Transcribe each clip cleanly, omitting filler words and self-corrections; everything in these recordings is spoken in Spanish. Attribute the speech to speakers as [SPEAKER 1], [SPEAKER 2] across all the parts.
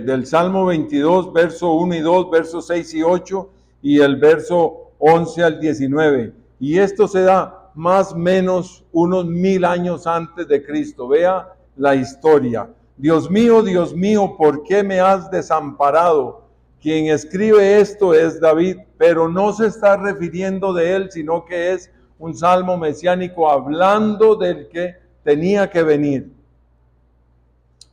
[SPEAKER 1] del Salmo 22, verso 1 y 2, versos 6 y 8, y el verso 11 al 19. Y esto se da más o menos unos 1000 años antes de Cristo. Vea la historia. Dios mío, ¿por qué me has desamparado? Quien escribe esto es David, pero no se está refiriendo de él, sino que es un salmo mesiánico hablando del que tenía que venir.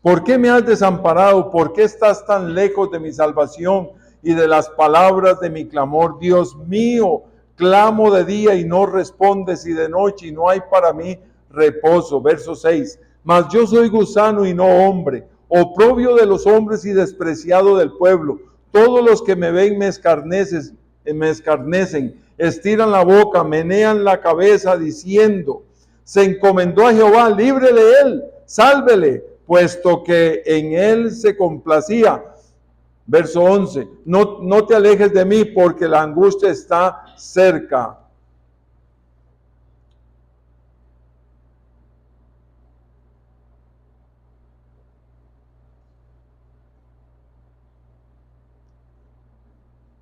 [SPEAKER 1] ¿Por qué me has desamparado? ¿Por qué estás tan lejos de mi salvación y de las palabras de mi clamor? Dios mío, clamo de día y no respondes, y de noche y no hay para mí reposo. Verso 6. Mas yo soy gusano y no hombre, oprobio de los hombres y despreciado del pueblo. Todos los que me ven me escarnecen, estiran la boca, menean la cabeza diciendo: se encomendó a Jehová, líbrele él, sálvele, puesto que en él se complacía. Verso 11, no te alejes de mí, porque la angustia está cerca.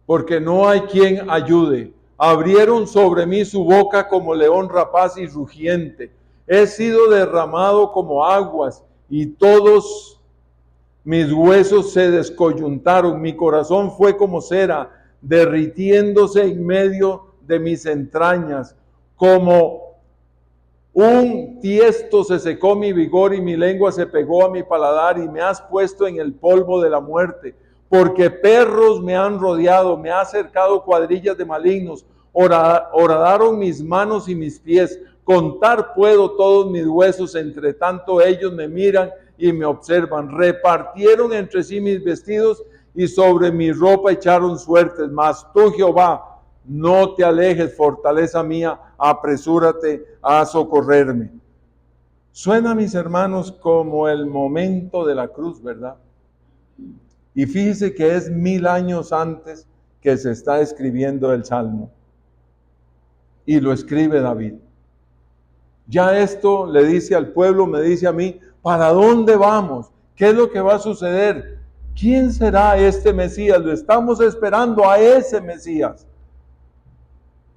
[SPEAKER 1] Porque no hay quien ayude. Abrieron sobre mí su boca como león rapaz y rugiente. He sido derramado como aguas, y todos mis huesos se descoyuntaron. Mi corazón fue como cera, derritiéndose en medio de mis entrañas. Como un tiesto se secó mi vigor, y mi lengua se pegó a mi paladar, y me has puesto en el polvo de la muerte. Porque perros me han rodeado, me ha cercado cuadrillas de malignos, horadaron mis manos y mis pies. Contar puedo todos mis huesos, entre tanto ellos me miran y me observan. Repartieron entre sí mis vestidos, y sobre mi ropa echaron suertes. Mas tú, Jehová, no te alejes, fortaleza mía, apresúrate a socorrerme. Suena, mis hermanos, como el momento de la cruz, ¿verdad? Y fíjese que es 1000 años antes que se está escribiendo el Salmo. Y lo escribe David. Ya esto le dice al pueblo, me dice a mí, ¿para dónde vamos? ¿Qué es lo que va a suceder? ¿Quién será este Mesías? Lo estamos esperando a ese Mesías.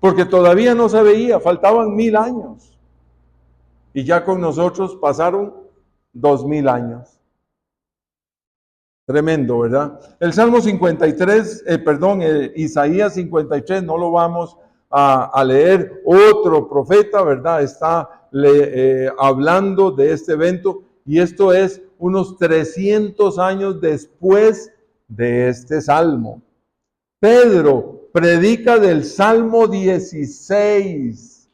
[SPEAKER 1] Porque todavía no se veía, faltaban 1000 años. Y ya con nosotros pasaron 2000 años. Tremendo, ¿verdad? El Salmo 53, Isaías 53, no lo vamos a leer. Otro profeta, ¿verdad? Está hablando de este evento, y esto es unos 300 años después de este Salmo. Pedro predica del Salmo 16,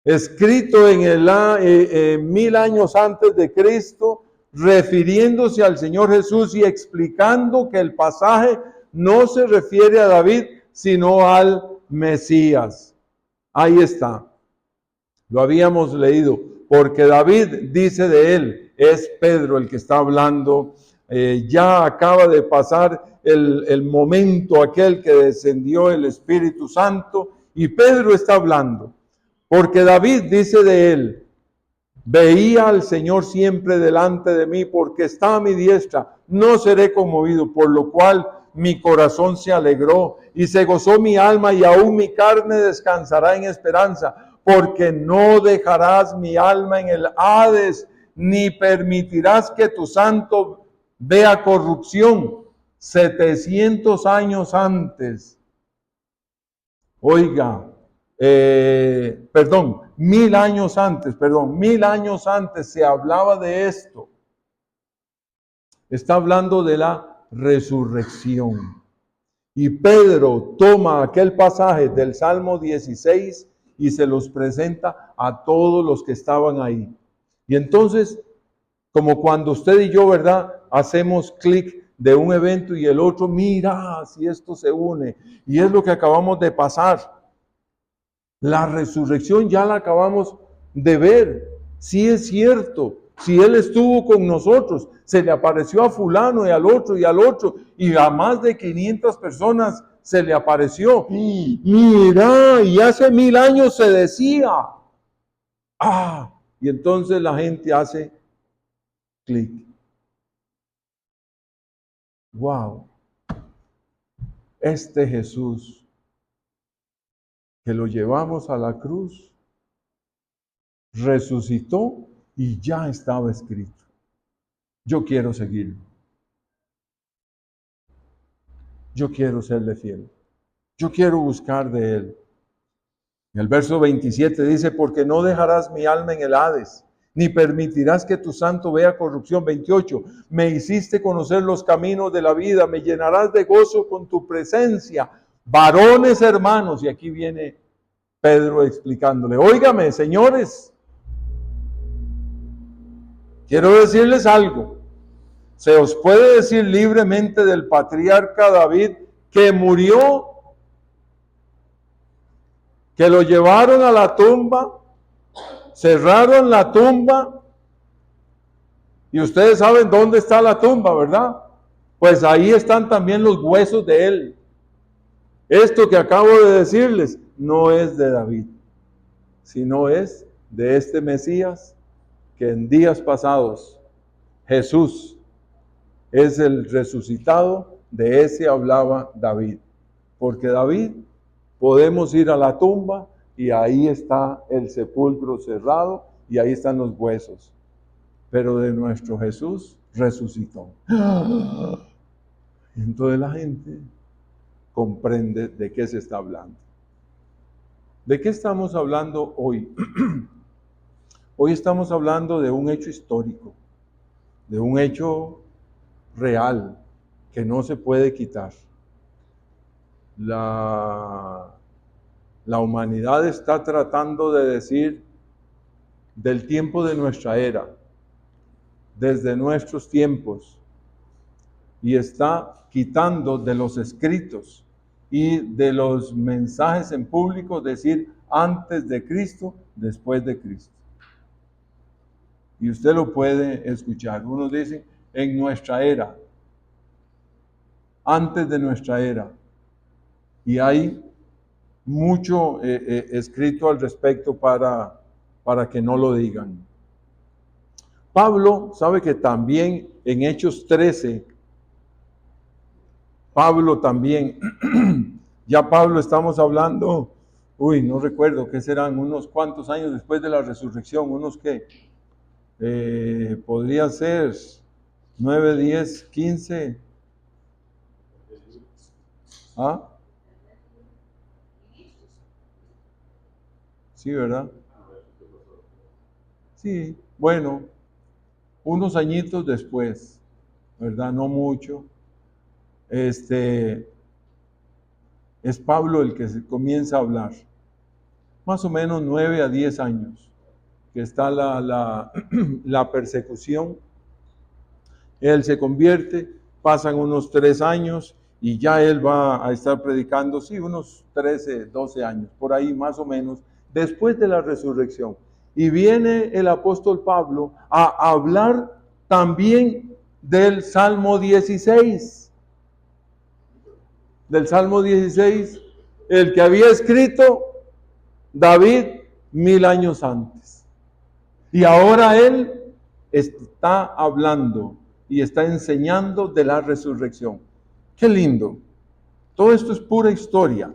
[SPEAKER 1] escrito en el 1000 años antes de Cristo, refiriéndose al Señor Jesús y explicando que el pasaje no se refiere a David, sino al Mesías. Ahí está. Lo habíamos leído, porque David dice de él, es Pedro el que está hablando. Ya acaba de pasar el momento aquel que descendió el Espíritu Santo, y Pedro está hablando. Porque David dice de él: veía al Señor siempre delante de mí, porque está a mi diestra, no seré conmovido, por lo cual mi corazón se alegró y se gozó mi alma, y aún mi carne descansará en esperanza, porque no dejarás mi alma en el Hades, ni permitirás que tu santo vea corrupción. 700 años antes, oiga, 1000 años antes, 1000 años antes se hablaba de esto. Está hablando de la resurrección. Y Pedro toma aquel pasaje del Salmo 16 y se los presenta a todos los que estaban ahí. Y entonces, como cuando usted y yo, ¿verdad?, hacemos clic de un evento y el otro, mira, si esto se une. Y es lo que acabamos de pasar. La resurrección ya la acabamos de ver. Sí es cierto. Si Él estuvo con nosotros, se le apareció a fulano y al otro, y a más de 500 personas se le apareció. Mira, y hace 1000 años se decía. Y entonces la gente hace clic. wow, este Jesús que lo llevamos a la cruz, resucitó y ya estaba escrito. Yo quiero seguirlo. Yo quiero serle fiel. Yo quiero buscar de Él. En el verso 27 dice, porque no dejarás mi alma en el Hades, ni permitirás que tu santo vea corrupción. 28, me hiciste conocer los caminos de la vida, me llenarás de gozo con tu presencia. Varones hermanos, y aquí viene Pedro explicándole, óigame, señores, quiero decirles algo. Se os puede decir libremente del patriarca David que murió, que lo llevaron a la tumba, cerraron la tumba, y ustedes saben dónde está la tumba, ¿verdad? Pues ahí están también los huesos de él. Esto que acabo de decirles no es de David, sino es de este Mesías que en días pasados, Jesús, es el resucitado, de ese hablaba David. Porque David, podemos ir a la tumba y ahí está el sepulcro cerrado y ahí están los huesos. Pero de nuestro Jesús resucitó. Entonces la gente comprende de qué se está hablando. ¿De qué estamos hablando hoy? Hoy estamos hablando de un hecho histórico, de un hecho real que no se puede quitar. La humanidad está tratando de decir del tiempo de nuestra era, desde nuestros tiempos, y está quitando de los escritos y de los mensajes en público decir antes de Cristo, después de Cristo. Y usted lo puede escuchar. Unos dicen en nuestra era, antes de nuestra era. Y hay mucho escrito al respecto para que no lo digan. Pablo sabe que también en Hechos 13, Pablo también, ya Pablo estamos hablando, no recuerdo qué serán, unos cuantos años después de la resurrección, unos que podría ser 9, 10, 15. ¿Ah? Sí, ¿verdad? Sí, bueno, unos añitos después, ¿verdad? No mucho. Es Pablo el que se comienza a hablar. Más o menos 9 a 10 años que está la persecución. Él se convierte, pasan unos 3 años y ya él va a estar predicando, sí, unos 13, 12 años, por ahí más o menos, después de la resurrección. Y viene el apóstol Pablo a hablar también del Salmo 16. Del Salmo 16, el que había escrito David 1000 años antes. Y ahora él está hablando y está enseñando de la resurrección. Qué lindo. Todo esto es pura historia,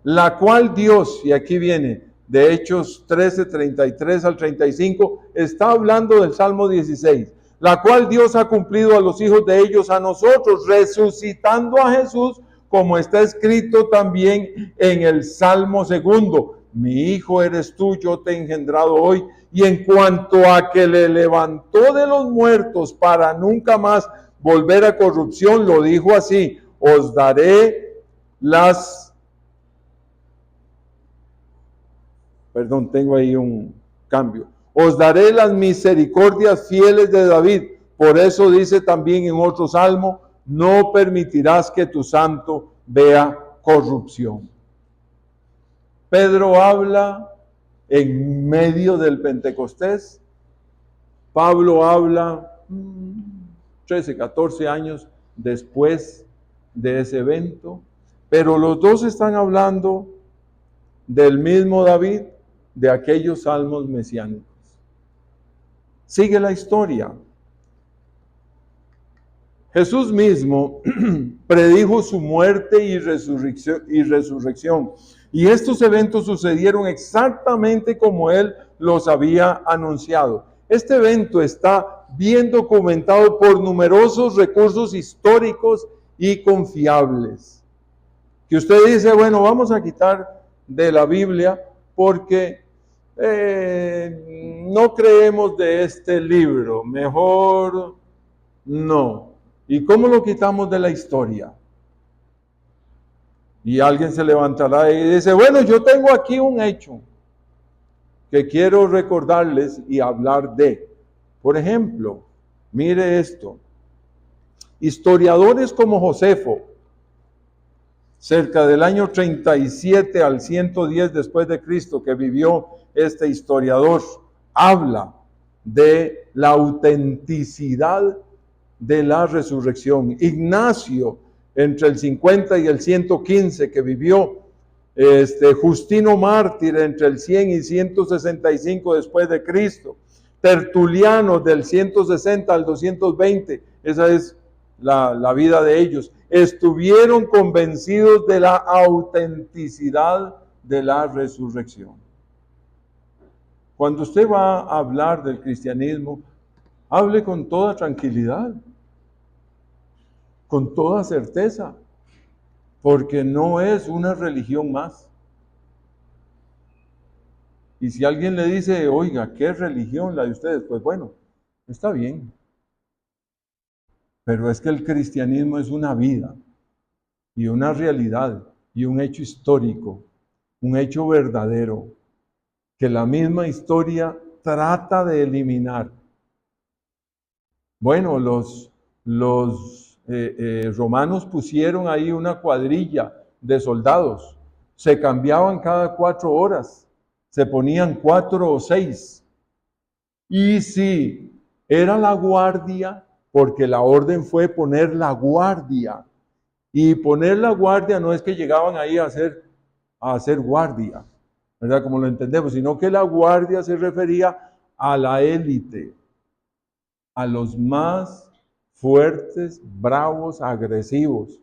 [SPEAKER 1] la cual Dios, y aquí viene, de Hechos 13, 33 al 35, está hablando del Salmo 16, la cual Dios ha cumplido a los hijos de ellos, a nosotros, resucitando a Jesús, como está escrito también en el Salmo 2. Mi hijo eres tú, yo te he engendrado hoy. Y en cuanto a que le levantó de los muertos para nunca más volver a corrupción, lo dijo así: os daré tengo ahí un cambio. Os daré las misericordias fieles de David. Por eso dice también en otro salmo: no permitirás que tu santo vea corrupción. Pedro habla en medio del Pentecostés. Pablo habla 13, 14 años después de ese evento. Pero los dos están hablando del mismo David, de aquellos salmos mesiánicos. Sigue la historia. Jesús mismo predijo su muerte y resurrección. Y estos eventos sucedieron exactamente como Él los había anunciado. Este evento está bien documentado por numerosos recursos históricos y confiables. Que usted dice, bueno, vamos a quitar de la Biblia porque no creemos de este libro, mejor no. ¿Y cómo lo quitamos de la historia? Y alguien se levantará y dice, bueno, yo tengo aquí un hecho que quiero recordarles y hablar de. Por ejemplo, mire esto. Historiadores como Josefo, cerca del año 37 al 110 después de Cristo, que vivió este historiador, habla de la autenticidad de la resurrección. Ignacio, entre el 50 y el 115, que vivió, Justino Mártir, entre el 100 y 165 después de Cristo, Tertuliano, del 160 al 220, esa es la vida de ellos, estuvieron convencidos de la autenticidad de la resurrección. Cuando usted va a hablar del cristianismo, hable con toda tranquilidad, con toda certeza, porque no es una religión más. Y si alguien le dice, oiga, ¿qué religión la de ustedes? Pues bueno, está bien. Pero es que el cristianismo es una vida y una realidad y un hecho histórico, un hecho verdadero, que la misma historia trata de eliminar. Bueno, los romanos pusieron ahí una cuadrilla de soldados, se cambiaban cada 4 horas, se ponían 4 o 6. Y si era la guardia, porque la orden fue poner la guardia, y poner la guardia no es que llegaban ahí a hacer guardia, ¿verdad? Como lo entendemos, sino que la guardia se refería a la élite, a los más fuertes, bravos, agresivos.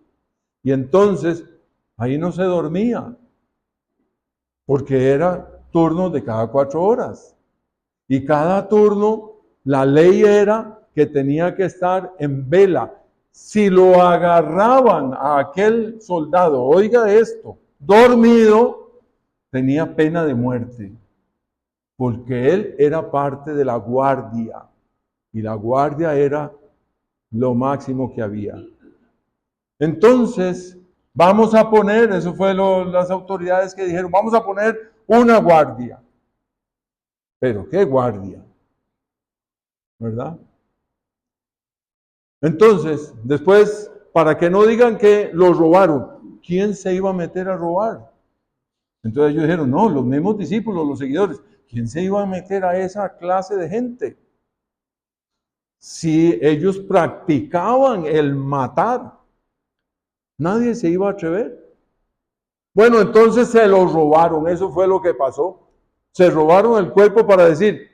[SPEAKER 1] Y entonces, ahí no se dormía, porque era turno de cada 4 horas. Y cada turno, la ley era que tenía que estar en vela. Si lo agarraban a aquel soldado, oiga esto, dormido, tenía pena de muerte, porque él era parte de la guardia, y la guardia era lo máximo que había. Entonces, vamos a poner, eso fue las autoridades que dijeron, vamos a poner una guardia. Pero, ¿qué guardia? ¿Verdad? Entonces, después, para que no digan que los robaron, ¿quién se iba a meter a robar? Entonces ellos dijeron, no, los mismos discípulos, los seguidores, ¿quién se iba a meter a esa clase de gente? Si ellos practicaban el matar, nadie se iba a atrever. Bueno, entonces se los robaron, eso fue lo que pasó. Se robaron el cuerpo para decir,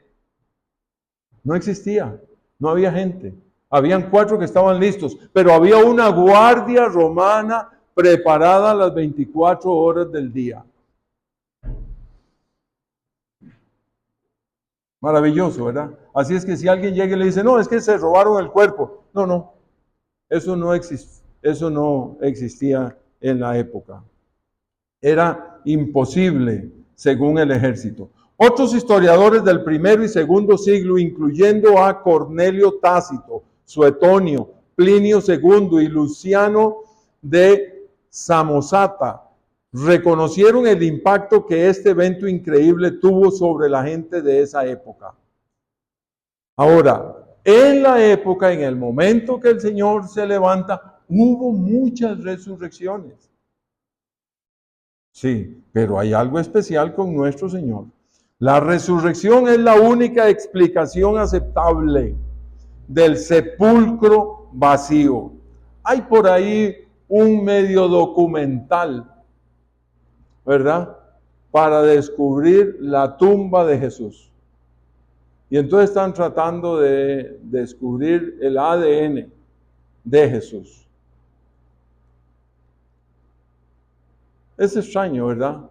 [SPEAKER 1] no existía, no había gente. Habían 4 que estaban listos, pero había una guardia romana preparada las 24 horas del día. Maravilloso, ¿verdad? Así es que si alguien llega y le dice, no, es que se robaron el cuerpo. No, eso no existía en la época. Era imposible, según el ejército. Otros historiadores del primero y segundo siglo, incluyendo a Cornelio Tácito, Suetonio, Plinio II y Luciano de Samosata, reconocieron el impacto que este evento increíble tuvo sobre la gente de esa época. Ahora, en la época, en el momento que el Señor se levanta, hubo muchas resurrecciones. Sí, pero hay algo especial con nuestro Señor. La resurrección es la única explicación aceptable del sepulcro vacío. Hay por ahí un medio documental, ¿verdad? Para descubrir la tumba de Jesús. Y entonces están tratando de descubrir el ADN de Jesús. Es extraño, ¿verdad?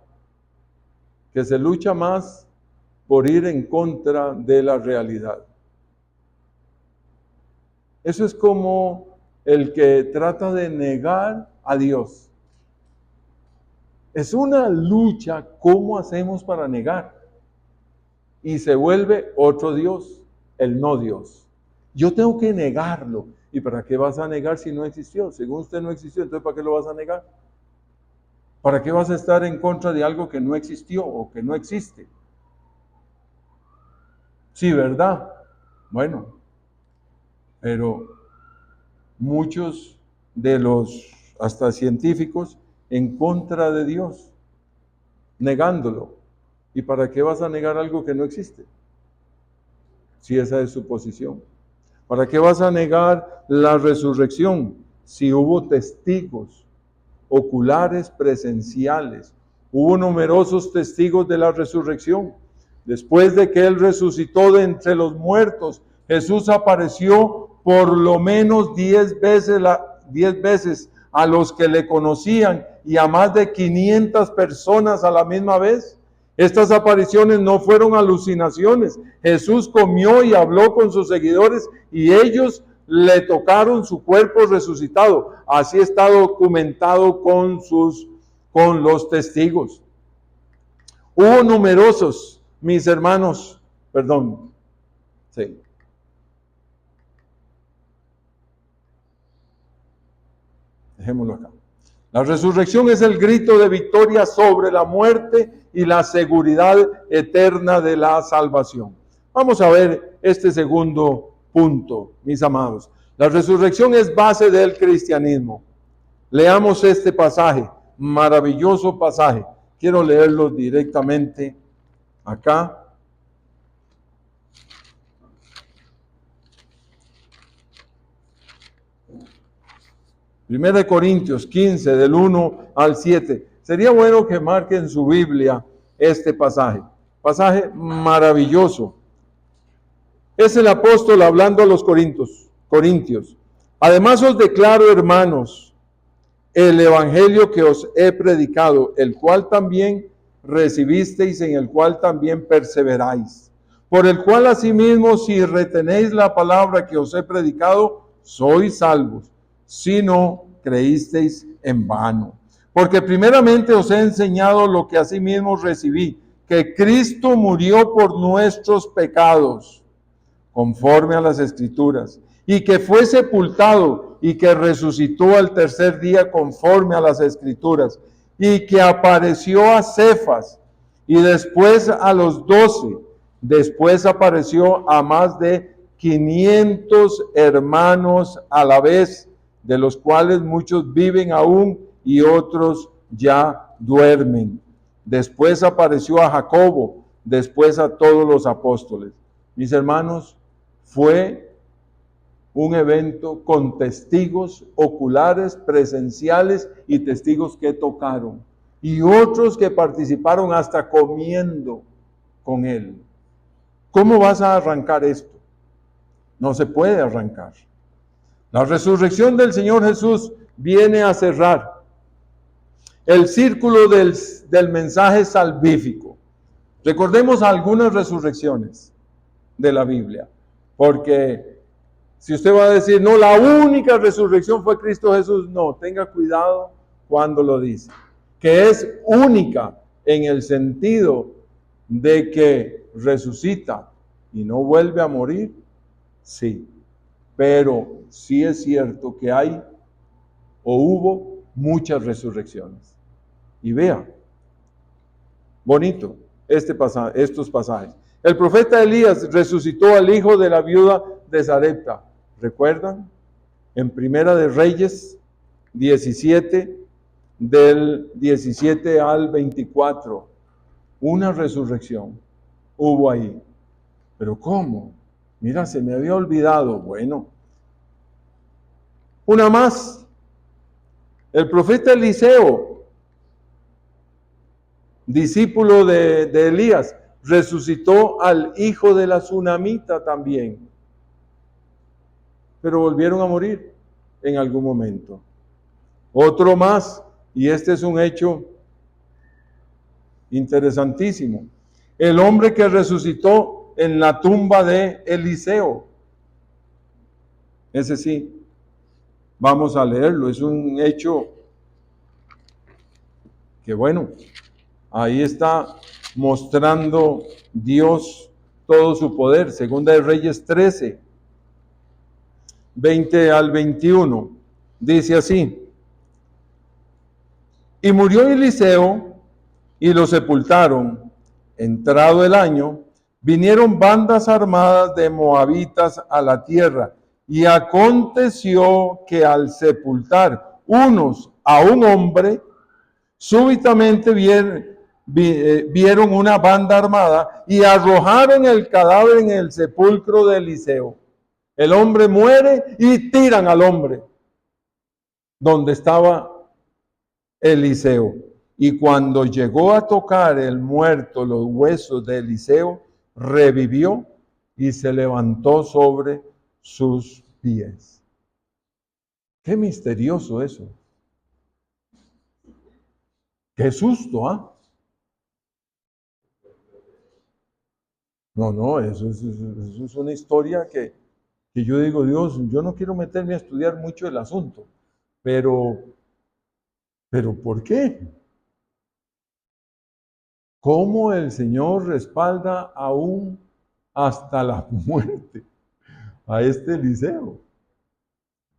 [SPEAKER 1] Que se lucha más por ir en contra de la realidad. Eso es como el que trata de negar a Dios. Es una lucha, ¿cómo hacemos para negar? Y se vuelve otro Dios, el no Dios. Yo tengo que negarlo. ¿Y para qué vas a negar si no existió? Según usted no existió, entonces ¿para qué lo vas a negar? ¿Para qué vas a estar en contra de algo que no existió o que no existe? Sí, ¿verdad? Bueno, pero muchos de los hasta científicos en contra de Dios, negándolo. ¿Y para qué vas a negar algo que no existe? Si esa es su posición. ¿Para qué vas a negar la resurrección si hubo testigos oculares presenciales? Hubo numerosos testigos de la resurrección. Después de que Él resucitó de entre los muertos, Jesús apareció por lo menos 10 veces a los que le conocían y a más de 500 personas a la misma vez. Estas apariciones no fueron alucinaciones. Jesús comió y habló con sus seguidores y ellos le tocaron su cuerpo resucitado. Así está documentado con los testigos. Hubo numerosos, mis hermanos, perdón, sí. Dejémoslo acá. La resurrección es el grito de victoria sobre la muerte y la seguridad eterna de la salvación. Vamos a ver este segundo punto, mis amados. La resurrección es base del cristianismo. Leamos este pasaje, maravilloso pasaje. Quiero leerlo directamente acá. 1 Corintios 15, del 1 al 7. Sería bueno que marquen su Biblia este pasaje. Pasaje maravilloso. Es el apóstol hablando a los corintios. Además os declaro, hermanos, el evangelio que os he predicado, el cual también recibisteis, en el cual también perseveráis. Por el cual asimismo, si retenéis la palabra que os he predicado, sois salvos. Si no creísteis en vano. Porque primeramente os he enseñado lo que asimismo recibí, que Cristo murió por nuestros pecados, conforme a las Escrituras, y que fue sepultado y que resucitó al tercer día conforme a las Escrituras, y que apareció a Cefas y después a los 12, después apareció a más de 500 hermanos a la vez, de los cuales muchos viven aún y otros ya duermen. Después apareció a Jacobo, después a todos los apóstoles. Mis hermanos, fue un evento con testigos oculares, presenciales y testigos que tocaron. Y otros que participaron hasta comiendo con él. ¿Cómo vas a arrancar esto? No se puede arrancar. La resurrección del Señor Jesús viene a cerrar el círculo del mensaje salvífico. Recordemos algunas resurrecciones de la Biblia, porque si usted va a decir, no, la única resurrección fue Cristo Jesús, no, tenga cuidado cuando lo dice, que es única en el sentido de que resucita y no vuelve a morir, sí. Pero sí es cierto que hay o hubo muchas resurrecciones. Y vea, bonito estos pasajes. El profeta Elías resucitó al hijo de la viuda de Sarepta. ¿Recuerdan? En Primera de Reyes 17, del 17 al 24. Una resurrección hubo ahí. ¿Pero cómo? Mira, se me había olvidado. Bueno, una más. El profeta Eliseo, discípulo de Elías, resucitó al hijo de la tsunamita también. Pero volvieron a morir. en algún momento. Otro más, y este es un hecho interesantísimo. El hombre que resucitó en la tumba de Eliseo. Ese sí, vamos a leerlo. Es un hecho que bueno, ahí está mostrando Dios todo su poder. Segunda de Reyes 13, 20 al 21. Dice así: y murió Eliseo y lo sepultaron. Entrado el año, vinieron bandas armadas de moabitas a la tierra, y aconteció que al sepultar unos a un hombre, súbitamente vieron una banda armada y arrojaron el cadáver en el sepulcro de Eliseo. El hombre muere y tiran al hombre donde estaba Eliseo. Y cuando llegó a tocar el muerto los huesos de Eliseo, revivió y se levantó sobre sus pies. Qué misterioso eso. Qué susto, ¿ah? No, eso es una historia que yo digo, Dios, yo no quiero meterme a estudiar mucho el asunto, pero ¿por qué? ¿Cómo el Señor respalda aún hasta la muerte a este Eliseo?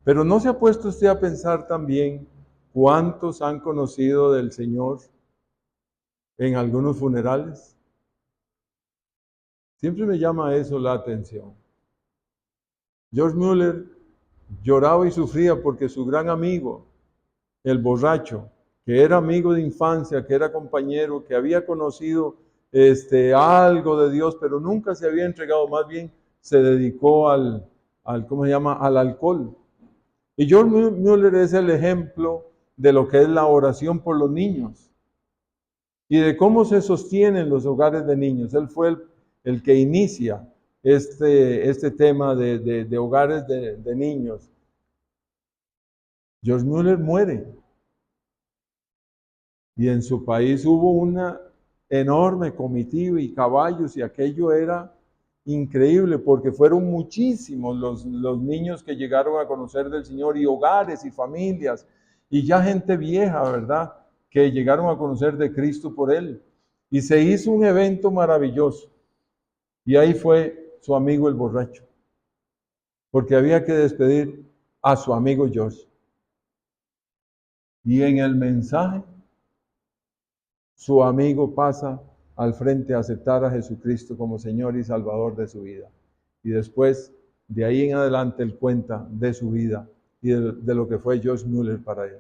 [SPEAKER 1] Pero ¿no se ha puesto usted a pensar también cuántos han conocido del Señor en algunos funerales? Siempre me llama eso la atención. George Mueller lloraba y sufría porque su gran amigo, el borracho, que era amigo de infancia, que era compañero, que había conocido algo de Dios, pero nunca se había entregado, más bien se dedicó al ¿cómo se llama?, al alcohol. Y George Mueller es el ejemplo de lo que es la oración por los niños y de cómo se sostienen los hogares de niños. Él fue el que inicia este tema de hogares de niños. George Mueller muere. Y en su país hubo una enorme comitiva y caballos, y aquello era increíble porque fueron muchísimos los niños que llegaron a conocer del Señor, y hogares y familias, y ya gente vieja, ¿verdad?, que llegaron a conocer de Cristo por él. Y se hizo un evento maravilloso. Y ahí fue su amigo el borracho, porque había que despedir a su amigo George. Y en el mensaje, su amigo pasa al frente a aceptar a Jesucristo como Señor y Salvador de su vida. Y después, de ahí en adelante, él cuenta de su vida y de lo que fue George Mueller para él.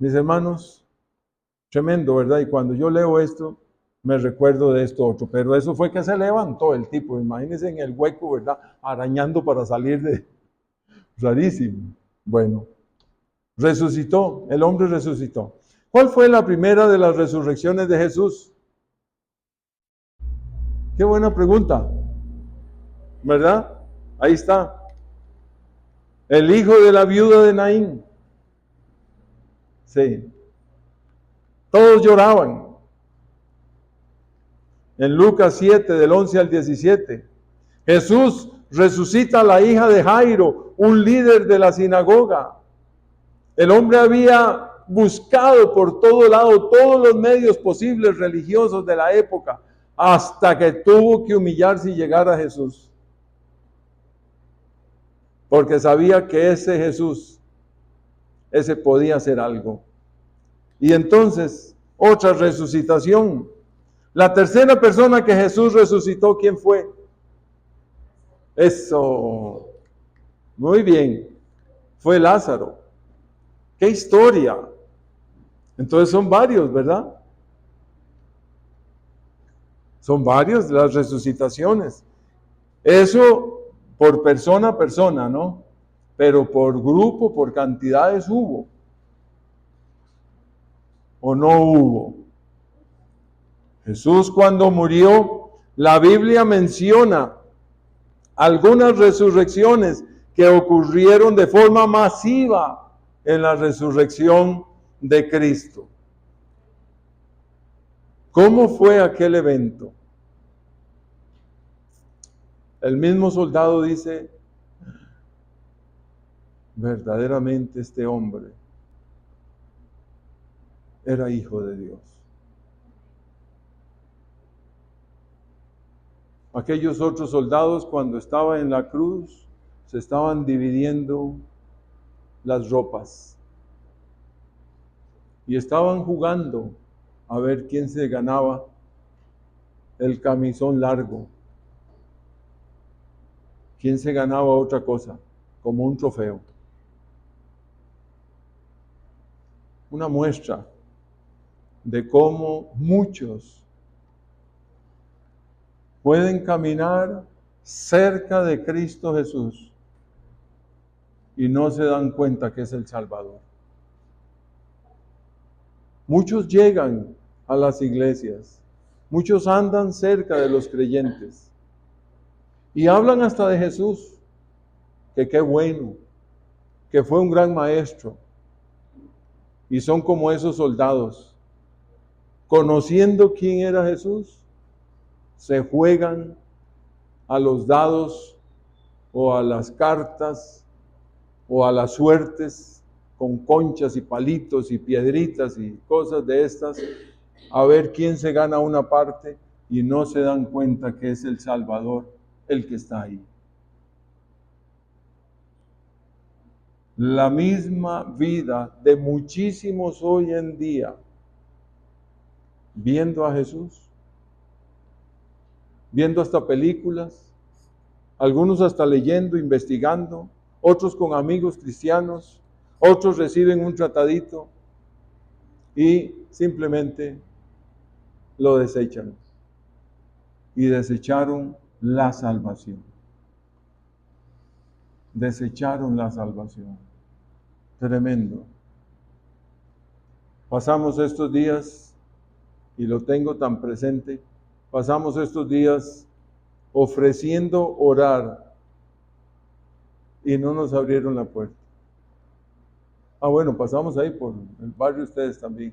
[SPEAKER 1] Mis hermanos, tremendo, ¿verdad? Y cuando yo leo esto, me recuerdo de esto otro. Pero eso fue que se levantó el tipo. Imagínense en el hueco, ¿verdad?, arañando para salir de... Rarísimo. Bueno, resucitó, el hombre resucitó. ¿Cuál fue la primera de las resurrecciones de Jesús? Qué buena pregunta, ¿verdad? Ahí está. El hijo de la viuda de Naín. Sí. Todos lloraban. En Lucas 7, del 11 al 17. Jesús resucita a la hija de Jairo, un líder de la sinagoga. El hombre había buscado por todo lado todos los medios posibles religiosos de la época, hasta que tuvo que humillarse y llegar a Jesús. Porque sabía que ese Jesús, ese podía hacer algo. Y entonces, otra resucitación. La tercera persona que Jesús resucitó, ¿quién fue? Eso. Muy bien. Fue Lázaro. ¡Qué historia! Entonces son varios, ¿verdad? Son varios las resucitaciones. Eso por persona a persona, ¿no? Pero por grupo, por cantidades hubo. ¿O no hubo? Jesús, cuando murió, la Biblia menciona algunas resurrecciones que ocurrieron de forma masiva en la resurrección de Cristo. ¿Cómo fue aquel evento? El mismo soldado dice, verdaderamente este hombre era hijo de Dios. Aquellos otros soldados, cuando estaba en la cruz, se estaban dividiendo las ropas y estaban jugando a ver quién se ganaba el camisón largo, quién se ganaba otra cosa, como un trofeo. Una muestra de cómo muchos pueden caminar cerca de Cristo Jesús y no se dan cuenta que es el Salvador. Muchos llegan a las iglesias, muchos andan cerca de los creyentes y hablan hasta de Jesús, que qué bueno, que fue un gran maestro, y son como esos soldados, conociendo quién era Jesús, se juegan a los dados o a las cartas o a las suertes con conchas y palitos y piedritas y cosas de estas, a ver quién se gana una parte y no se dan cuenta que es el Salvador el que está ahí. La misma vida de muchísimos hoy en día, viendo a Jesús, viendo hasta películas, algunos hasta leyendo, investigando, otros con amigos cristianos, otros reciben un tratadito y simplemente lo desechan. Y desecharon la salvación. Desecharon la salvación. Tremendo. Pasamos estos días, y lo tengo tan presente, pasamos estos días ofreciendo orar y no nos abrieron la puerta. Ah, bueno, pasamos ahí por el barrio ustedes también.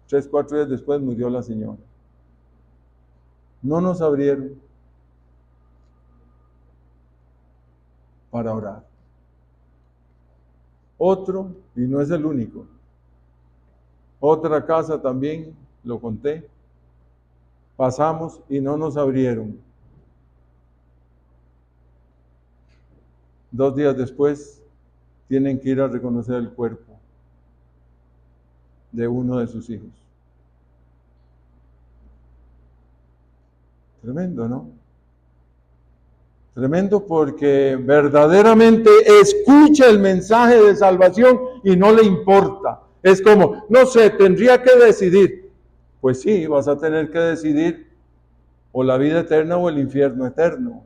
[SPEAKER 1] 3, 4 días después murió la señora. No nos abrieron para orar. Otro, y no es el único, otra casa también, lo conté, pasamos y no nos abrieron. 2 días después tienen que ir a reconocer el cuerpo de uno de sus hijos. Tremendo, ¿no? Tremendo, porque verdaderamente escucha el mensaje de salvación y no le importa. Es como, no sé, tendría que decidir. Pues sí, vas a tener que decidir o la vida eterna o el infierno eterno.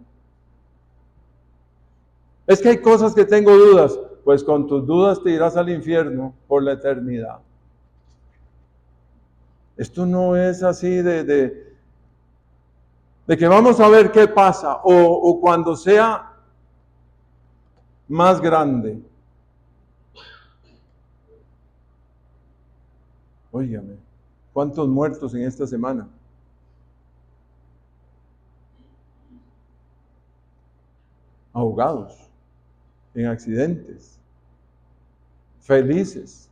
[SPEAKER 1] Es que hay cosas que tengo dudas. Pues con tus dudas te irás al infierno por la eternidad. Esto no es así de que vamos a ver qué pasa o cuando sea más grande. Óigame, ¿cuántos muertos en esta semana? Ahogados, en accidentes, felices.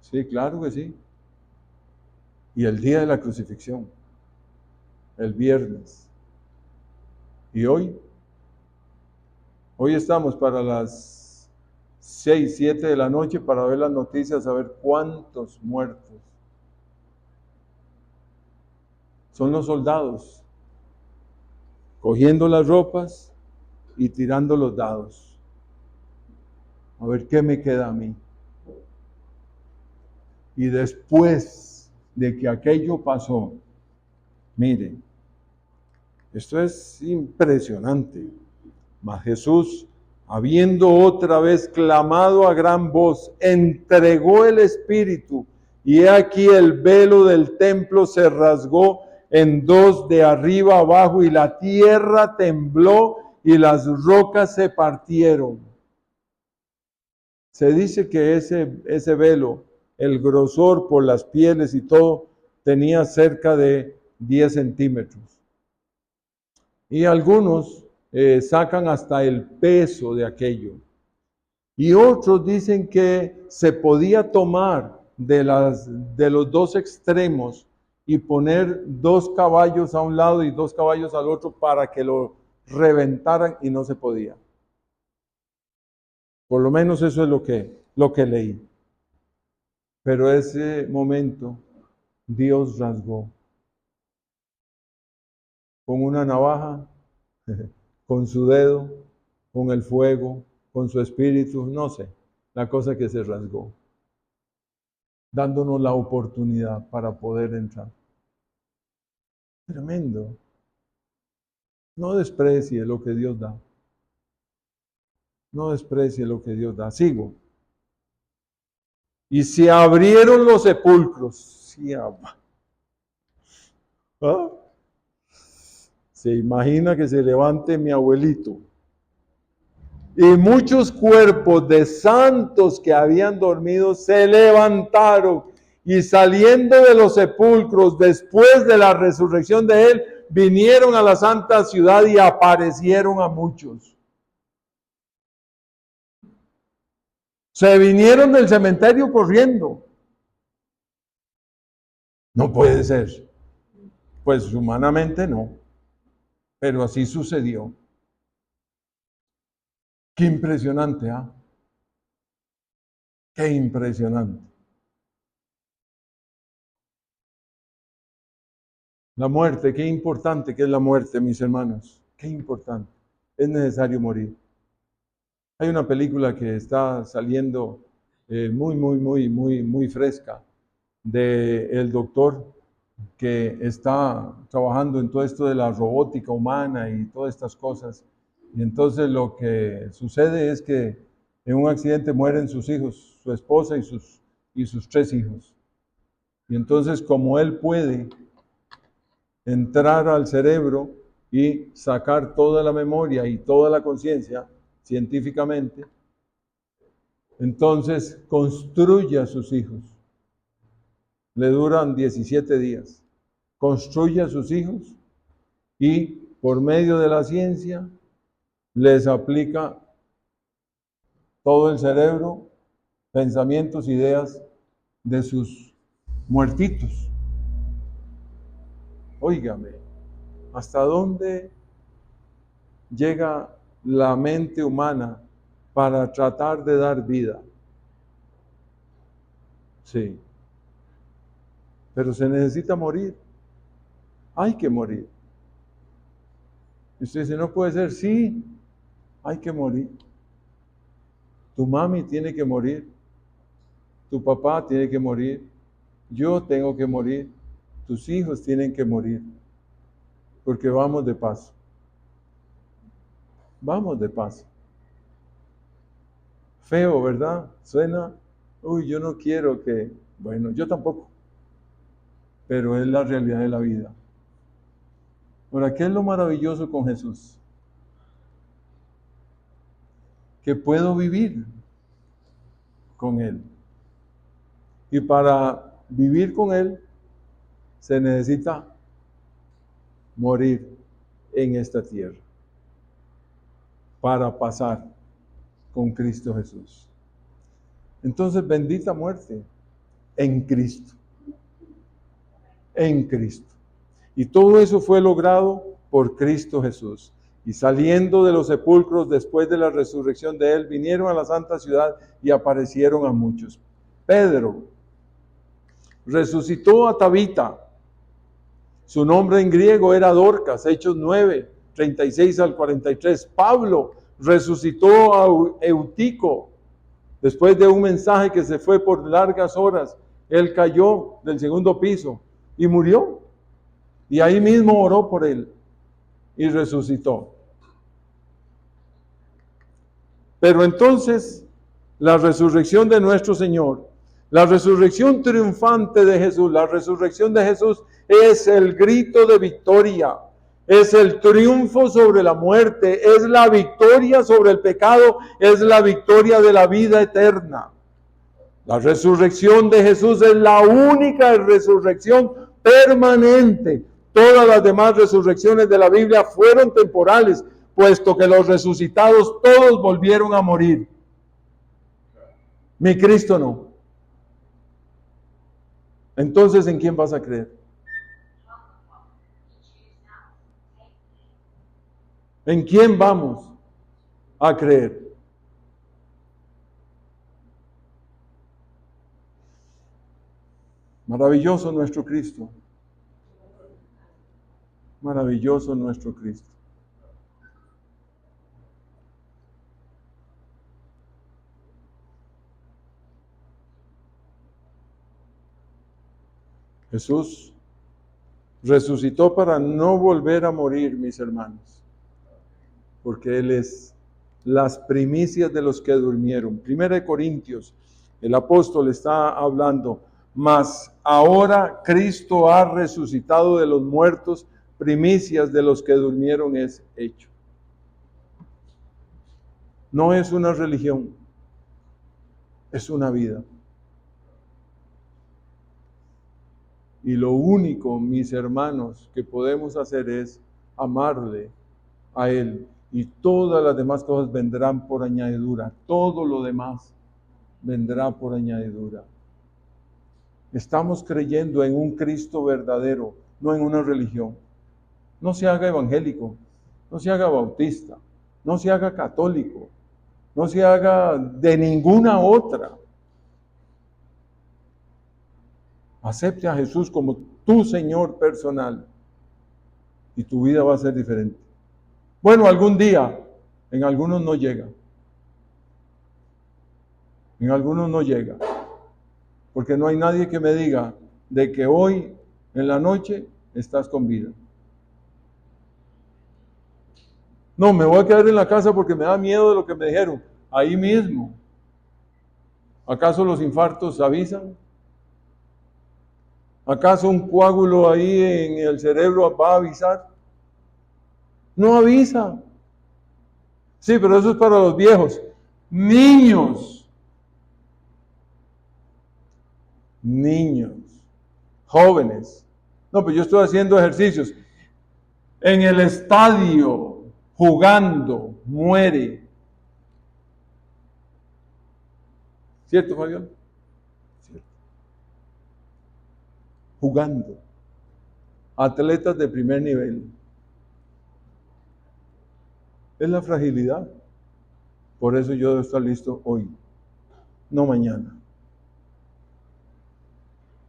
[SPEAKER 1] Sí, claro que sí. Y el día de la crucifixión, el viernes. Y hoy estamos para las 6, 7 de la noche para ver las noticias, a ver cuántos muertos. Son los soldados cogiendo las ropas y tirando los dados. A ver qué me queda a mí. Y después de que aquello pasó, mire, esto es impresionante. Mas Jesús, habiendo otra vez clamado a gran voz, entregó el Espíritu, y he aquí el velo del templo se rasgó en dos de arriba abajo, y la tierra tembló y las rocas se partieron. Se dice que ese velo, el grosor por las pieles y todo, tenía cerca de 10 centímetros. Y algunos sacan hasta el peso de aquello. Y otros dicen que se podía tomar de los dos extremos y poner 2 caballos a un lado y 2 caballos al otro para que lo reventaran, y no se podía. Por lo menos eso es lo que leí. Pero ese momento Dios rasgó con una navaja, con su dedo, con el fuego, con su espíritu, no sé, la cosa que se rasgó, dándonos la oportunidad para poder entrar. Tremendo. No desprecie lo que Dios da. No desprecie lo que Dios da. Sigo. Y se abrieron los sepulcros. Sí, ¿ah? Se imagina que se levante mi abuelito. Y muchos cuerpos de santos que habían dormido se levantaron, y saliendo de los sepulcros después de la resurrección de él, vinieron a la santa ciudad y aparecieron a muchos. Se vinieron del cementerio corriendo. No puede ser. Pues humanamente no, pero así sucedió. Qué impresionante, ¿ah? Qué impresionante. La muerte, qué importante que es la muerte, mis hermanos. Qué importante. Es necesario morir. Hay una película que está saliendo muy fresca, de el doctor que está trabajando en todo esto de la robótica humana y todas estas cosas. Y entonces lo que sucede es que en un accidente mueren sus hijos, su esposa y sus 3 hijos. Y entonces, como él puede entrar al cerebro y sacar toda la memoria y toda la conciencia científicamente, entonces construye a sus hijos. Le duran 17 días. Construye a sus hijos y por medio de la ciencia les aplica todo el cerebro, pensamientos, ideas de sus muertitos. Óigame, ¿hasta dónde llega la mente humana para tratar de dar vida? Sí. Pero se necesita morir. Hay que morir. Y usted dice, no puede ser. Sí, hay que morir. Tu mami tiene que morir. Tu papá tiene que morir. Yo tengo que morir. Tus hijos tienen que morir. Porque vamos de paso. Vamos de paso. Feo, ¿verdad? Suena, uy, yo no quiero que... Bueno, yo tampoco. Pero es la realidad de la vida. Ahora, ¿qué es lo maravilloso con Jesús? Que puedo vivir con Él. Y para vivir con Él se necesita morir en esta tierra para pasar con Cristo Jesús. Entonces, bendita muerte en Cristo. En Cristo. Y todo eso fue logrado por Cristo Jesús. Y saliendo de los sepulcros después de la resurrección de Él, vinieron a la santa ciudad y aparecieron a muchos. Pedro resucitó a Tabita. Su nombre en griego era Dorcas, Hechos 9, 36 al 43. Pablo resucitó a Eutico. Después de un mensaje que se fue por largas horas, él cayó del 2º piso y murió. Y ahí mismo oró por él y resucitó. Pero entonces, la resurrección de nuestro Señor La resurrección triunfante de Jesús, la resurrección de Jesús es el grito de victoria, es el triunfo sobre la muerte, es la victoria sobre el pecado, es la victoria de la vida eterna. La resurrección de Jesús es la única resurrección permanente. Todas las demás resurrecciones de la Biblia fueron temporales, puesto que los resucitados todos volvieron a morir. Mi Cristo no. Entonces, ¿en quién vas a creer? ¿En quién vamos a creer? Maravilloso nuestro Cristo. Maravilloso nuestro Cristo. Jesús resucitó para no volver a morir, mis hermanos, porque Él es las primicias de los que durmieron. 1 Corintios, el apóstol está hablando, mas ahora Cristo ha resucitado de los muertos, primicias de los que durmieron es hecho. No es una religión, es una vida. Y lo único, mis hermanos, que podemos hacer es amarle a Él. Y todas las demás cosas vendrán por añadidura. Todo lo demás vendrá por añadidura. Estamos creyendo en un Cristo verdadero, no en una religión. No se haga evangélico, no se haga bautista, no se haga católico, no se haga de ninguna otra. Acepte a Jesús como tu Señor personal y tu vida va a ser diferente. Bueno, algún día, en algunos no llega. En algunos no llega. Porque no hay nadie que me diga de que hoy en la noche estás con vida. No, me voy a quedar en la casa porque me da miedo de lo que me dijeron. Ahí mismo. ¿Acaso los infartos avisan? ¿Acaso un coágulo ahí en el cerebro va a avisar? No avisa. Sí, pero eso es para los viejos. Niños, jóvenes. No, pues yo estoy haciendo ejercicios. En el estadio, jugando, muere. ¿Cierto, Fabián? Cierto. Jugando. Atletas de primer nivel. Es la fragilidad. Por eso yo debo estar listo hoy, no mañana.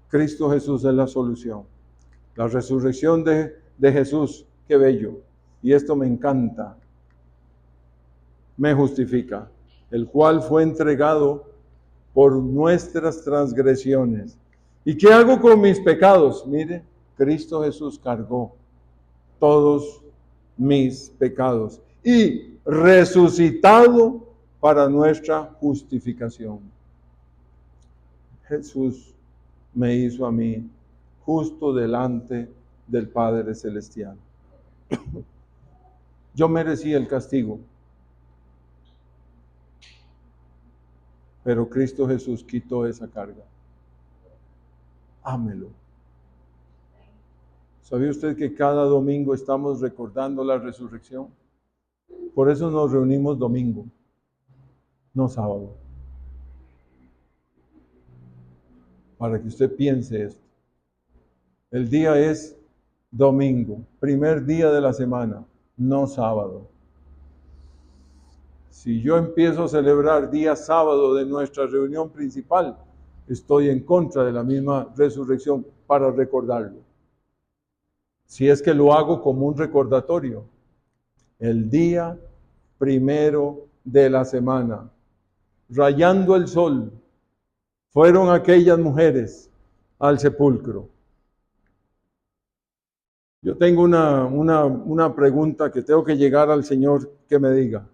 [SPEAKER 1] Cristo Jesús es la solución. La resurrección de Jesús, qué bello. Y esto me encanta. Me justifica. El cual fue entregado por nuestras transgresiones. ¿Y qué hago con mis pecados? Mire, Cristo Jesús cargó todos mis pecados y resucitado para nuestra justificación. Jesús me hizo a mí justo delante del Padre Celestial. Yo merecía el castigo, pero Cristo Jesús quitó esa carga. Ámelo. ¿Sabía usted que cada domingo estamos recordando la resurrección? Por eso nos reunimos domingo, no sábado. Para que usted piense esto. El día es domingo, primer día de la semana, no sábado. Si yo empiezo a celebrar día sábado de nuestra reunión principal, estoy en contra de la misma resurrección para recordarlo. Si es que lo hago como un recordatorio, el día primero de la semana, rayando el sol, fueron aquellas mujeres al sepulcro. Yo tengo una pregunta que tengo que llegar al Señor que me diga.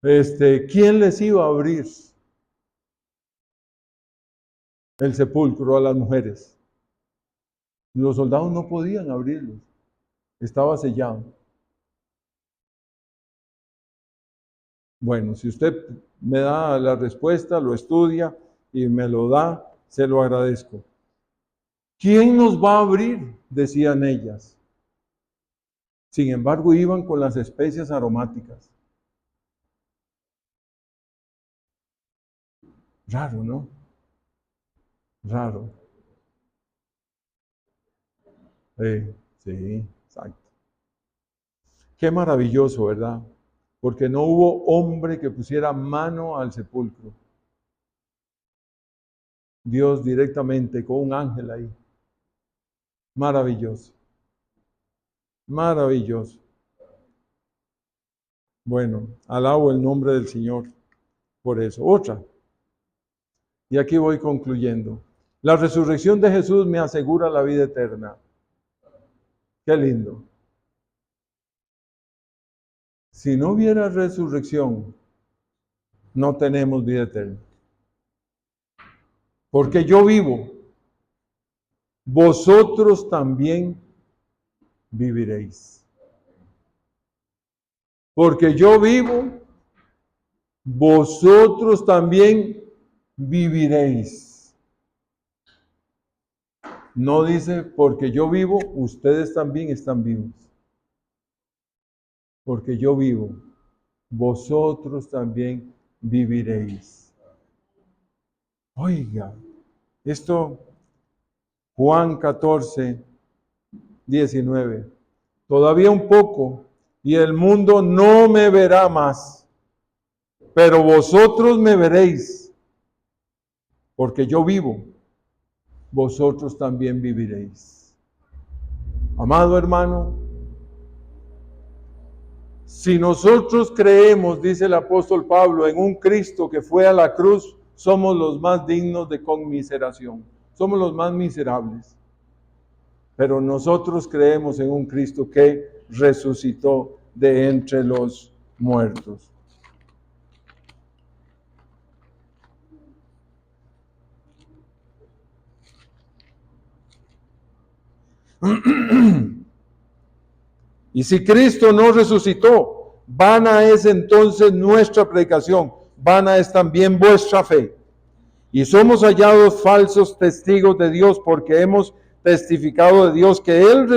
[SPEAKER 1] ¿Quién les iba a abrir? el sepulcro a las mujeres. Los soldados no podían abrirlo, estaba sellado. Bueno, si usted me da la respuesta, lo estudia y me lo da, se lo agradezco. ¿Quién nos va a abrir?, decían ellas. Sin embargo, iban con las especias aromáticas. Raro, ¿no? Raro. Sí, exacto. Qué maravilloso, ¿verdad? Porque no hubo hombre que pusiera mano al sepulcro. Dios directamente con un ángel ahí. Maravilloso. Maravilloso. Bueno, alabo el nombre del Señor por eso. Otra. Y aquí voy concluyendo. La resurrección de Jesús me asegura la vida eterna. Qué lindo. Si no hubiera resurrección, no tenemos vida eterna. Porque yo vivo, vosotros también viviréis. Porque yo vivo, vosotros también viviréis. No dice, porque yo vivo, ustedes también están vivos. Porque yo vivo, vosotros también viviréis. Oiga, esto, Juan 14, 19. Todavía un poco y el mundo no me verá más, pero vosotros me veréis, porque yo vivo, vosotros también viviréis. Amado hermano, si nosotros creemos, dice el apóstol Pablo, en un Cristo que fue a la cruz, somos los más dignos de conmiseración, somos los más miserables. Pero nosotros creemos en un Cristo que resucitó de entre los muertos. Y si Cristo no resucitó, vana es entonces nuestra predicación, vana es también vuestra fe. Y somos hallados falsos testigos de Dios porque hemos testificado de Dios que Él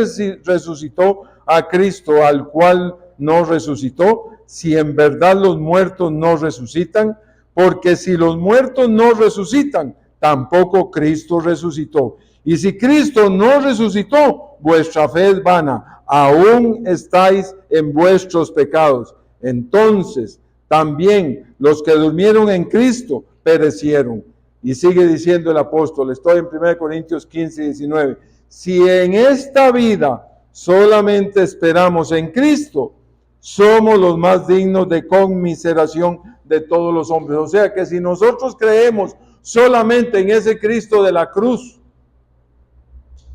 [SPEAKER 1] resucitó a Cristo, al cual no resucitó, si en verdad los muertos no resucitan, porque si los muertos no resucitan, tampoco Cristo resucitó. Y si Cristo no resucitó, vuestra fe es vana, aún estáis en vuestros pecados. Entonces, también los que durmieron en Cristo perecieron. Y sigue diciendo el apóstol, estoy en 1 Corintios 15, 19. Si en esta vida solamente esperamos en Cristo, somos los más dignos de conmiseración de todos los hombres. O sea que si nosotros creemos solamente en ese Cristo de la cruz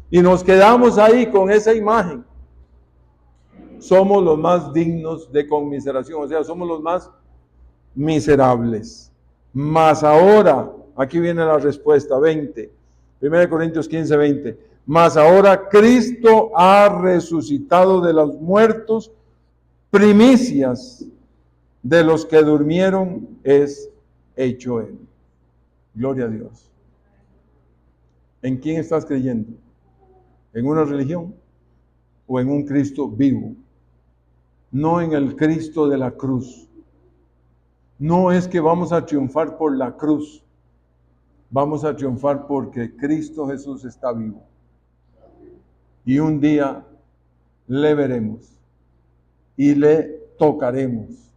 [SPEAKER 1] y nos quedamos ahí con esa imagen, somos los más dignos de conmiseración. O sea, somos los más miserables. Mas ahora, aquí viene la respuesta, 20. 1 Corintios 15, 20. Mas ahora Cristo ha resucitado de los muertos, primicias de los que durmieron es hecho Él. Gloria a Dios. ¿En quién estás creyendo? ¿En una religión o en un Cristo vivo? No en el Cristo de la cruz. No es que vamos a triunfar por la cruz. Vamos a triunfar porque Cristo Jesús está vivo. Y un día le veremos y le tocaremos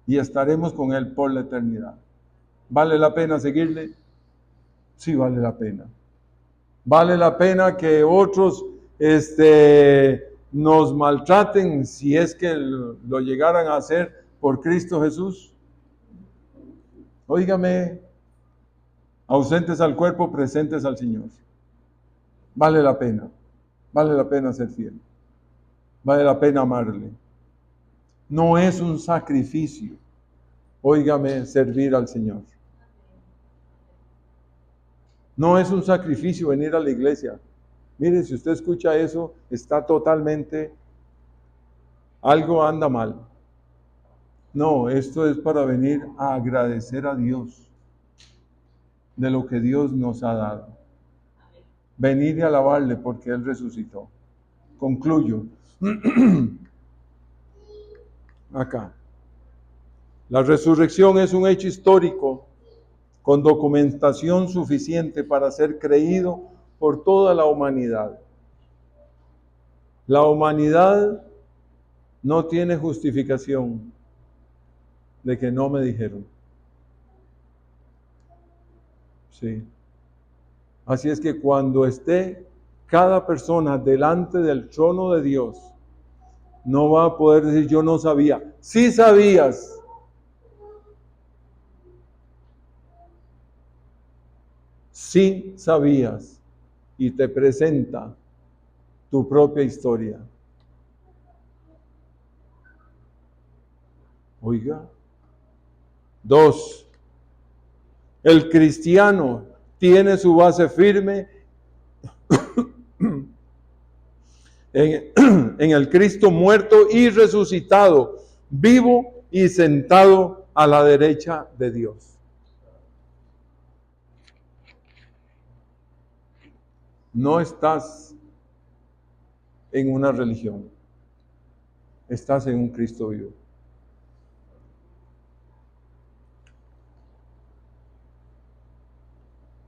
[SPEAKER 1] y estaremos con Él por la eternidad. ¿Vale la pena seguirle? Sí, vale la pena. ¿Vale la pena que otros nos maltraten si es que lo llegaran a hacer por Cristo Jesús? Óigame, ausentes al cuerpo, presentes al Señor. Vale la pena ser fiel, vale la pena amarle. No es un sacrificio, óigame, servir al Señor. No es un sacrificio venir a la iglesia. Mire, si usted escucha eso, está totalmente, algo anda mal. No, esto es para venir a agradecer a Dios de lo que Dios nos ha dado. Venir y alabarle porque Él resucitó. Concluyo. Acá. La resurrección es un hecho histórico con documentación suficiente para ser creído por toda la humanidad. La humanidad no tiene justificación de que no me dijeron. Sí. Así es que cuando esté cada persona delante del trono de Dios, no va a poder decir yo no sabía. Sí sabías. Sí sabías. Y te presenta tu propia historia. Oiga. 2. El cristiano tiene su base firme en el Cristo muerto y resucitado, vivo y sentado a la derecha de Dios. No estás en una religión, estás en un Cristo vivo.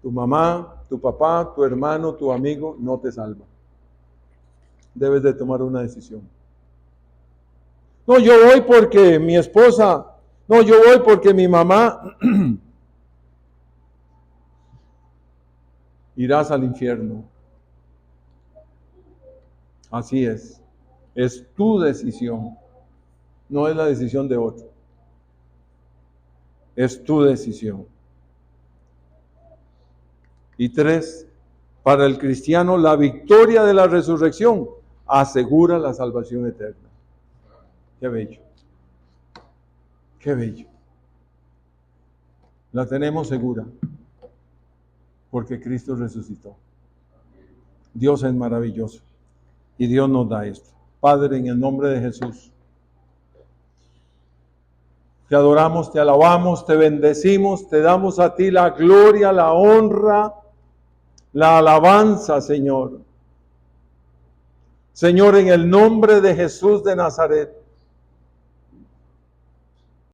[SPEAKER 1] Tu mamá, tu papá, tu hermano, tu amigo no te salva. Debes de tomar una decisión. No, yo voy porque mi esposa, no, yo voy porque mi mamá. Irás al infierno. Así es. Es tu decisión. No es la decisión de otro. Es tu decisión. Y 3, para el cristiano, la victoria de la resurrección asegura la salvación eterna. Qué bello. Qué bello. La tenemos segura. Porque Cristo resucitó. Dios es maravilloso. Y Dios nos da esto. Padre, en el nombre de Jesús, te adoramos, te alabamos, te bendecimos, te damos a ti la gloria, la honra, la alabanza, Señor. Señor, en el nombre de Jesús de Nazaret,